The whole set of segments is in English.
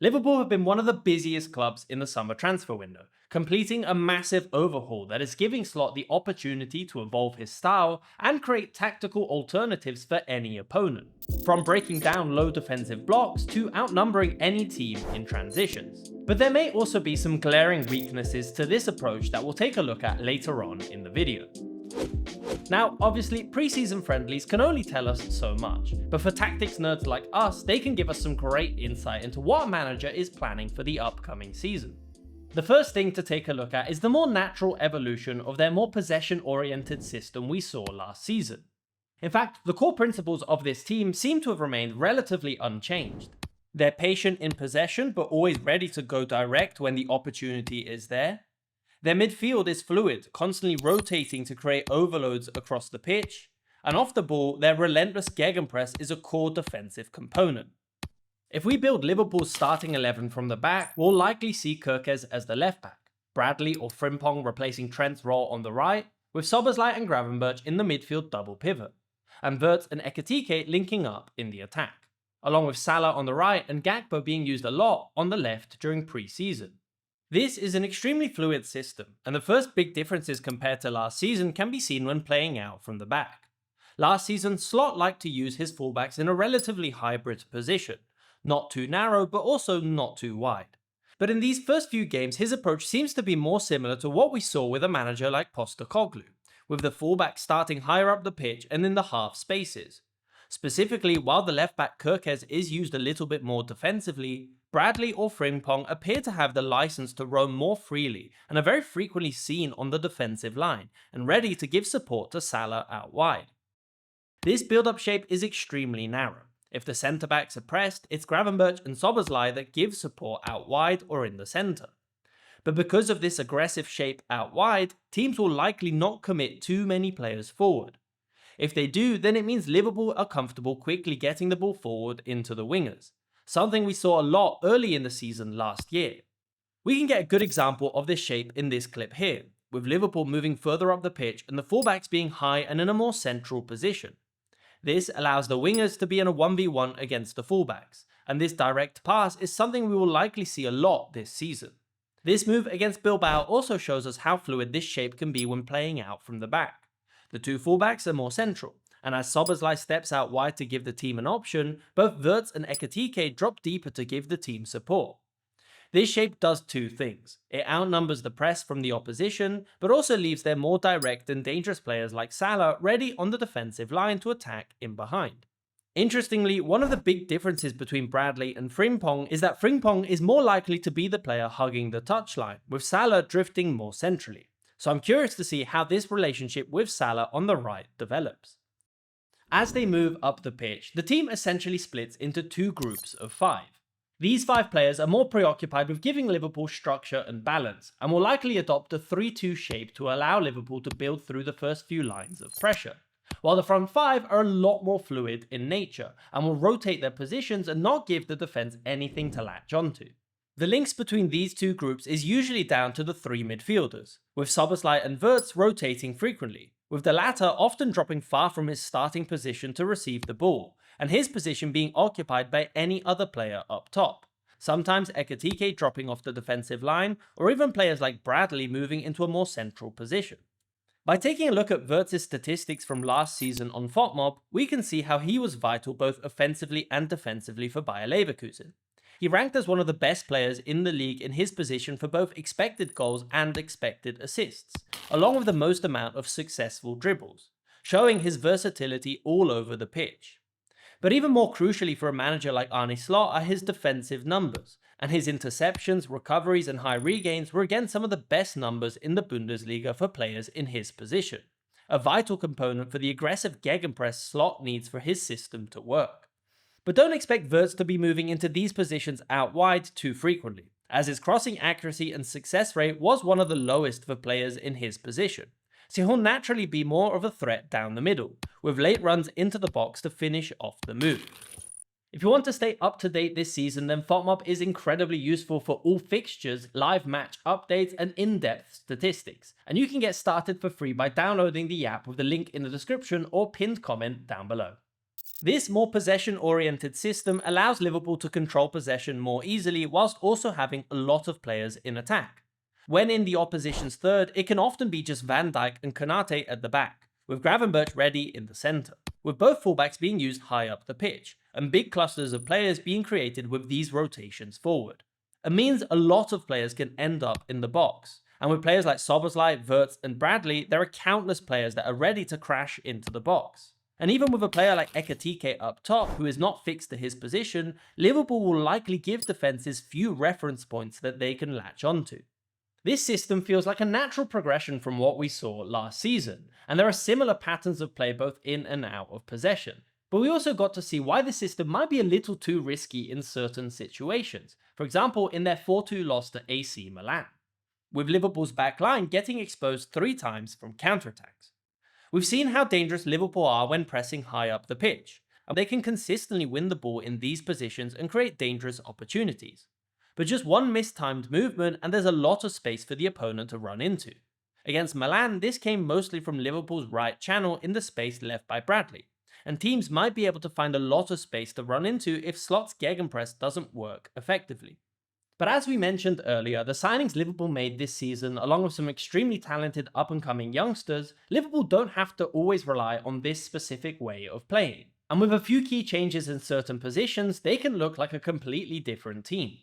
Liverpool have been one of the busiest clubs in the summer transfer window, completing a massive overhaul that is giving Slot the opportunity to evolve his style and create tactical alternatives for any opponent, from breaking down low defensive blocks to outnumbering any team in transitions. But there may also be some glaring weaknesses to this approach that we'll take a look at later on in the video. Now, obviously, preseason friendlies can only tell us so much, but for tactics nerds like us, they can give us some great insight into what a manager is planning for the upcoming season. The first thing to take a look at is the more natural evolution of their more possession-oriented system we saw last season. In fact, the core principles of this team seem to have remained relatively unchanged. They're patient in possession, but always ready to go direct when the opportunity is there. Their midfield is fluid, constantly rotating to create overloads across the pitch, and off the ball, their relentless gegenpress is a core defensive component. If we build Liverpool's starting 11 from the back, we'll likely see Kerkez as the left back, Bradley or Frimpong replacing Trent's role on the right, with Szoboszlai and Gravenberch in the midfield double pivot, and Wirtz and Ekitike linking up in the attack, along with Salah on the right and Gakpo being used a lot on the left during pre-season. This is an extremely fluid system, and the first big differences compared to last season can be seen when playing out from the back. Last season, Slot liked to use his fullbacks in a relatively hybrid position, not too narrow but also not too wide. But in these first few games, his approach seems to be more similar to what we saw with a manager like Postecoglou, with the fullback starting higher up the pitch and in the half spaces. Specifically, while the left back Kerkez is used a little bit more defensively, Bradley or Frimpong appear to have the license to roam more freely and are very frequently seen on the defensive line and ready to give support to Salah out wide. This build-up shape is extremely narrow. If the centre-backs are pressed, it's Gravenberch and Szoboszlai that give support out wide or in the centre. But because of this aggressive shape out wide, teams will likely not commit too many players forward. If they do, then it means Liverpool are comfortable quickly getting the ball forward into the wingers, something we saw a lot early in the season last year. We can get a good example of this shape in this clip here, with Liverpool moving further up the pitch and the fullbacks being high and in a more central position. This allows the wingers to be in a 1v1 against the fullbacks, and this direct pass is something we will likely see a lot this season. This move against Bilbao also shows us how fluid this shape can be when playing out from the back. The two fullbacks are more central, and as Szoboszlai steps out wide to give the team an option, both Wirtz and Ekitike drop deeper to give the team support. This shape does two things. It outnumbers the press from the opposition, but also leaves their more direct and dangerous players like Salah ready on the defensive line to attack in behind. Interestingly, one of the big differences between Bradley and Frimpong is that Frimpong is more likely to be the player hugging the touchline, with Salah drifting more centrally. So I'm curious to see how this relationship with Salah on the right develops. As they move up the pitch, the team essentially splits into two groups of 5. These 5 players are more preoccupied with giving Liverpool structure and balance, and will likely adopt a 3-2 shape to allow Liverpool to build through the first few lines of pressure, while the front 5 are a lot more fluid in nature, and will rotate their positions and not give the defense anything to latch onto. The links between these two groups is usually down to the 3 midfielders, with Szoboszlai and Wirtz rotating frequently, with the latter often dropping far from his starting position to receive the ball, and his position being occupied by any other player up top. Sometimes Ekitike dropping off the defensive line, or even players like Bradley moving into a more central position. By taking a look at Wirtz's statistics from last season on FOTMob, we can see how he was vital both offensively and defensively for Bayer Leverkusen. He ranked as one of the best players in the league in his position for both expected goals and expected assists, along with the most amount of successful dribbles, showing his versatility all over the pitch. But even more crucially for a manager like Arne Slot are his defensive numbers, and his interceptions, recoveries and high regains were again some of the best numbers in the Bundesliga for players in his position, a vital component for the aggressive gegenpress Slot needs for his system to work. But don't expect Wirtz to be moving into these positions out wide too frequently, as his crossing accuracy and success rate was one of the lowest for players in his position, so he'll naturally be more of a threat down the middle, with late runs into the box to finish off the move. If you want to stay up to date this season, then FOTMob is incredibly useful for all fixtures, live match updates and in-depth statistics, and you can get started for free by downloading the app with the link in the description or pinned comment down below. This more possession-oriented system allows Liverpool to control possession more easily whilst also having a lot of players in attack. When in the opposition's third, it can often be just Van Dijk and Konate at the back, with Gravenberch ready in the centre, with both fullbacks being used high up the pitch, and big clusters of players being created with these rotations forward. It means a lot of players can end up in the box, and with players like Szoboszlai, Wirtz and Bradley, there are countless players that are ready to crash into the box. And even with a player like Ekitike up top, who is not fixed to his position, Liverpool will likely give defences few reference points that they can latch onto. This system feels like a natural progression from what we saw last season, and there are similar patterns of play both in and out of possession. But we also got to see why the system might be a little too risky in certain situations, for example in their 4-2 loss to AC Milan, with Liverpool's backline getting exposed 3 times from counterattacks. We've seen how dangerous Liverpool are when pressing high up the pitch, and they can consistently win the ball in these positions and create dangerous opportunities. But just one mistimed movement and there's a lot of space for the opponent to run into. Against Milan, this came mostly from Liverpool's right channel in the space left by Bradley, and teams might be able to find a lot of space to run into if Slot's gegenpress doesn't work effectively. But as we mentioned earlier, the signings Liverpool made this season, along with some extremely talented up-and-coming youngsters, Liverpool don't have to always rely on this specific way of playing. And with a few key changes in certain positions, they can look like a completely different team.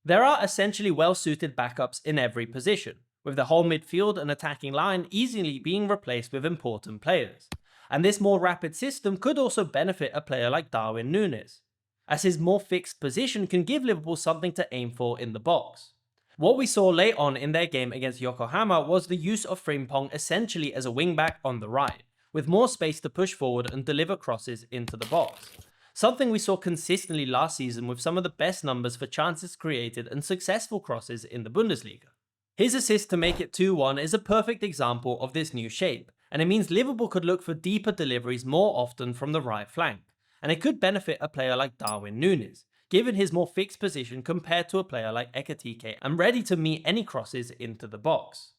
There are essentially well-suited backups in every position, with the whole midfield and attacking line easily being replaced with important players. And this more rapid system could also benefit a player like Darwin Núñez, as his more fixed position can give Liverpool something to aim for in the box. What we saw late on in their game against Yokohama was the use of Frimpong essentially as a wingback on the right, with more space to push forward and deliver crosses into the box. Something we saw consistently last season with some of the best numbers for chances created and successful crosses in the Bundesliga. His assist to make it 2-1 is a perfect example of this new shape, and it means Liverpool could look for deeper deliveries more often from the right flank, and it could benefit a player like Darwin Núñez, given his more fixed position compared to a player like Ekitike and ready to meet any crosses into the box.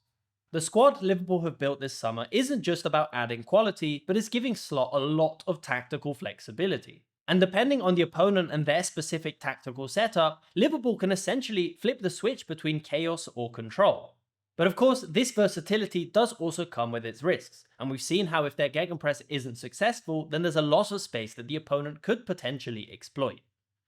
The squad Liverpool have built this summer isn't just about adding quality, but it's giving Slot a lot of tactical flexibility. And depending on the opponent and their specific tactical setup, Liverpool can essentially flip the switch between chaos or control. But of course, this versatility does also come with its risks, and we've seen how if their gegenpress isn't successful, then there's a lot of space that the opponent could potentially exploit.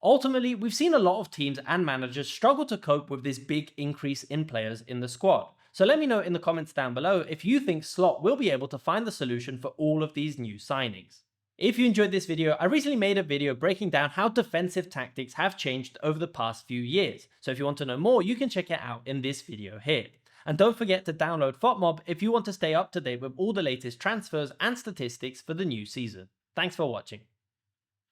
Ultimately, we've seen a lot of teams and managers struggle to cope with this big increase in players in the squad. So let me know in the comments down below if you think Slot will be able to find the solution for all of these new signings. If you enjoyed this video, I recently made a video breaking down how defensive tactics have changed over the past few years, so if you want to know more, you can check it out in this video here. And don't forget to download FOTMob if you want to stay up to date with all the latest transfers and statistics for the new season. Thanks for watching.